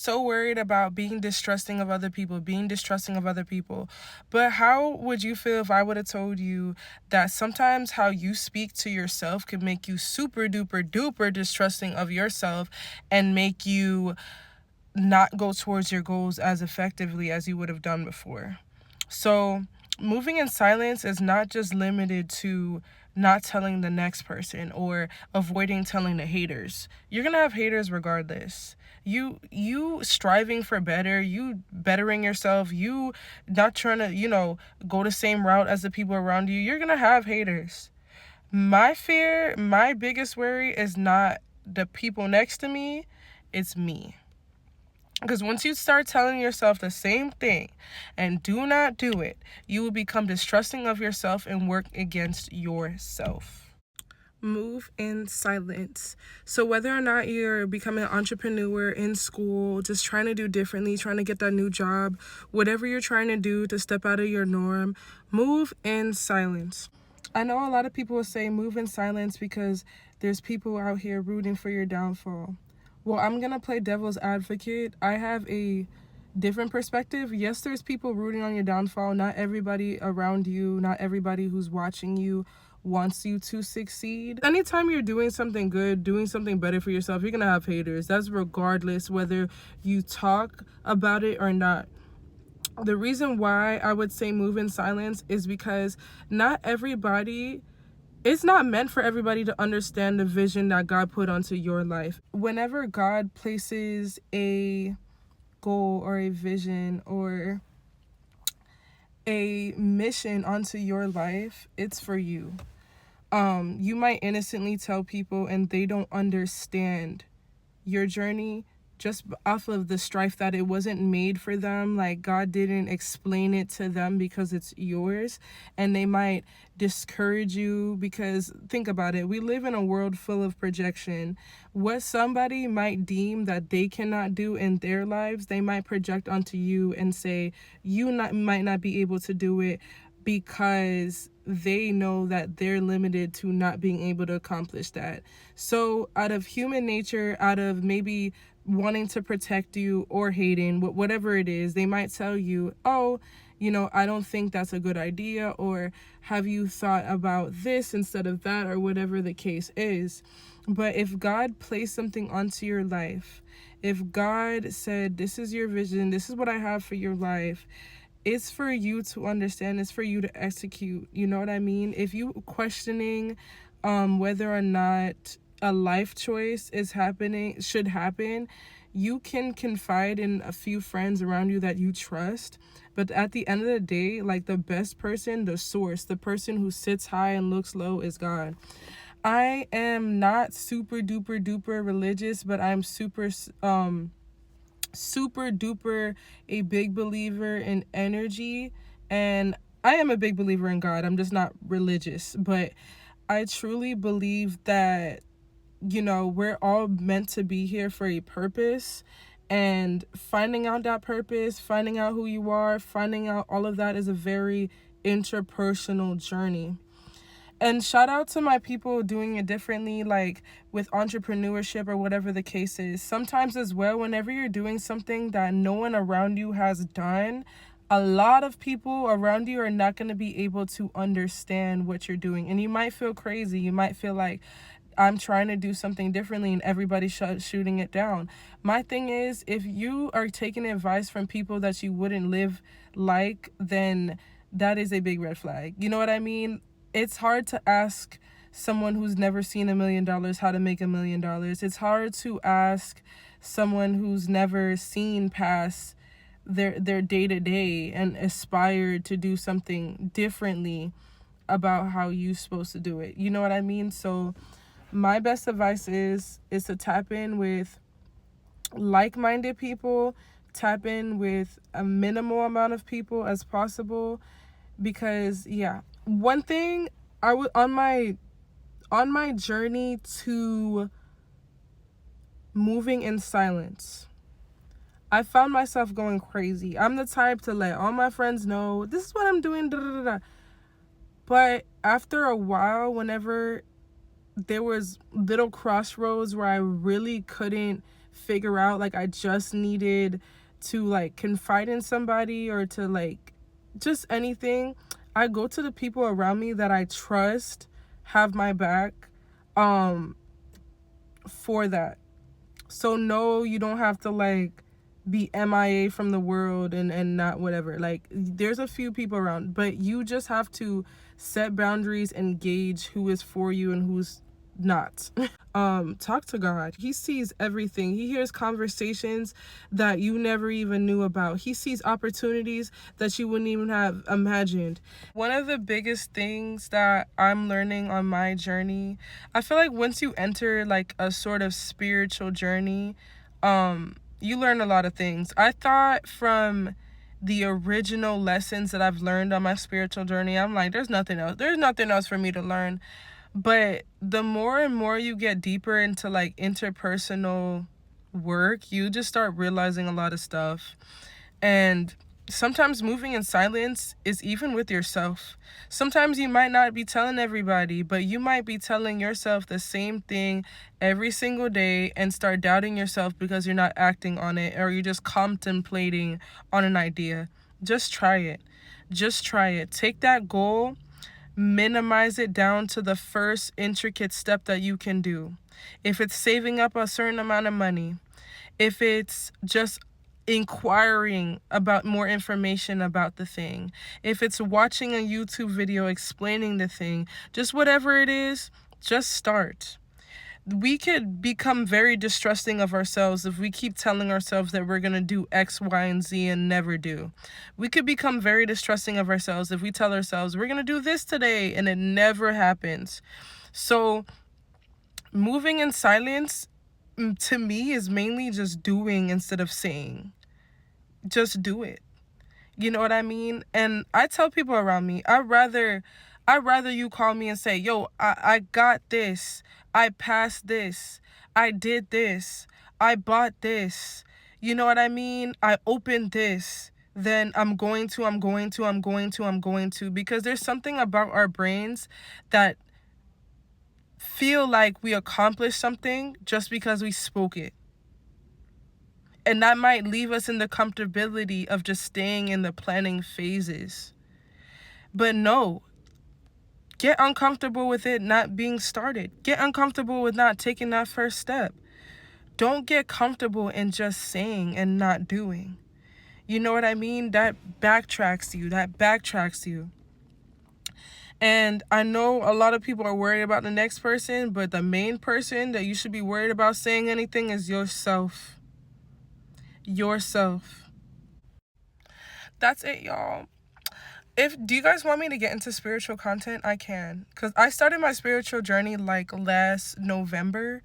So worried about being distrusting of other people, But how would you feel if I would have told you that sometimes how you speak to yourself can make you super duper duper distrusting of yourself and make you not go towards your goals as effectively as you would have done before? So, moving in silence is not just limited to not telling the next person or avoiding telling the haters. You're going to have haters regardless. You striving for better, you bettering yourself, you not trying to, go the same route as the people around you. You're going to have haters. My biggest worry is not the people next to me, it's me. Because once you start telling yourself the same thing and do not do it, you will become distrusting of yourself and work against yourself. Move in silence. So, whether or not you're becoming an entrepreneur in school, just trying to do differently, trying to get that new job, whatever you're trying to do to step out of your norm, move in silence. I know a lot of people will say move in silence because there's people out here rooting for your downfall. Well, I'm going to play devil's advocate. I have a different perspective. Yes, there's people rooting on your downfall. Not everybody around you, not everybody who's watching you wants you to succeed. Anytime you're doing something good, doing something better for yourself, you're going to have haters. That's regardless whether you talk about it or not. The reason why I would say move in silence is because it's not meant for everybody to understand the vision that God put onto your life. Whenever God places a goal or a vision or a mission onto your life, it's for you. You might innocently tell people and they don't understand your journey just off of the strife that it wasn't made for them. Like, God didn't explain it to them because it's yours, and they might discourage you because think about it. We live in a world full of projection. What somebody might deem that they cannot do in their lives, they might project onto you and say might not be able to do it because they know that they're limited to not being able to accomplish that. So out of human nature, out of maybe wanting to protect you or hating, whatever it is, they might tell you, oh, I don't think that's a good idea, or have you thought about this instead of that, or whatever the case is. But if God placed something onto your life, if God said, this is your vision, this is what I have for your life, it's for you to understand, it's for you to execute. You know what I mean? If you questioning whether or not a life choice should happen, you can confide in a few friends around you that you trust. But at the end of the day, like, the best person, the source, the person who sits high and looks low is God. I am not super duper duper religious, but I'm super duper a big believer in energy, and I am a big believer in God. I'm just not religious, but I truly believe that we're all meant to be here for a purpose, and finding out that purpose, finding out who you are, finding out all of that is a very interpersonal journey. And shout out to my people doing it differently, like with entrepreneurship or whatever the case is. Sometimes as well, whenever you're doing something that no one around you has done, a lot of people around you are not going to be able to understand what you're doing. And you might feel crazy. You might feel like, I'm trying to do something differently and everybody's shooting it down. My thing is, if you are taking advice from people that you wouldn't live like, then that is a big red flag. You know what I mean? It's hard to ask someone who's never seen $1 million how to make $1 million. It's hard to ask someone who's never seen past their day-to-day and aspired to do something differently about how you're supposed to do it. You know what I mean? So my best advice is to tap in with like-minded people, tap in with a minimal amount of people as possible, because one thing I would on my journey to moving in silence, I found myself going crazy. I'm the type to let all my friends know, this is what I'm doing, da, da, da, da. But after a while, whenever there was little crossroads where I really couldn't figure out, like I just needed to like confide in somebody or to like just anything, I go to the people around me that I trust have my back for that. So no, you don't have to like be MIA from the world and not whatever. Like there's a few people around, but you just have to set boundaries and gauge who is for you and who's not. Talk to God. He sees everything. He hears conversations that you never even knew about. He sees opportunities that you wouldn't even have imagined. One of the biggest things that I'm learning on my journey, I feel like once you enter like a sort of spiritual journey, you learn a lot of things. I thought from the original lessons that I've learned on my spiritual journey, I'm like, there's nothing else. There's nothing else for me to learn. But the more and more you get deeper into like interpersonal work, you just start realizing a lot of stuff. And sometimes moving in silence is even with yourself. Sometimes you might not be telling everybody, but you might be telling yourself the same thing every single day and start doubting yourself because you're not acting on it or you're just contemplating on an idea. Just try it. Just try it. Take that goal, minimize it down to the first intricate step that you can do. If it's saving up a certain amount of money, if it's just inquiring about more information about the thing, if it's watching a YouTube video explaining the thing, just whatever it is, just start. We could become very distrusting of ourselves if we keep telling ourselves that we're going to do X, Y, and Z and never do. We could become very distrusting of ourselves if we tell ourselves we're going to do this today and it never happens. So moving in silence to me is mainly just doing instead of saying. Just do it. You know what I mean? And I tell people around me, I'd rather you call me and say, yo, I got this. I passed this. I did this. I bought this. You know what I mean? I opened this. Then I'm going to. Because there's something about our brains that feel like we accomplished something just because we spoke it. And that might leave us in the comfortability of just staying in the planning phases. But no, get uncomfortable with it not being started. Get uncomfortable with not taking that first step. Don't get comfortable in just saying and not doing. You know what I mean? That backtracks you. And I know a lot of people are worried about the next person, but the main person that you should be worried about saying anything is yourself. Yourself. That's it, y'all. Do you guys want me to get into spiritual content, I can. Because I started my spiritual journey like last November.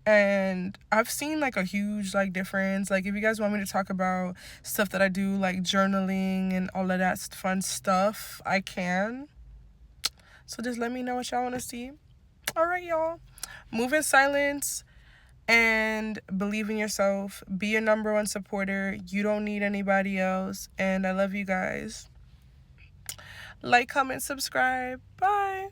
And I've seen like a huge like difference. Like if you guys want me to talk about stuff that I do, like journaling and all of that fun stuff, I can. So just let me know what y'all want to see. All right, y'all. Move in silence and believe in yourself. Be your number one supporter. You don't need anybody else. And I love you guys. Like, comment, subscribe. Bye.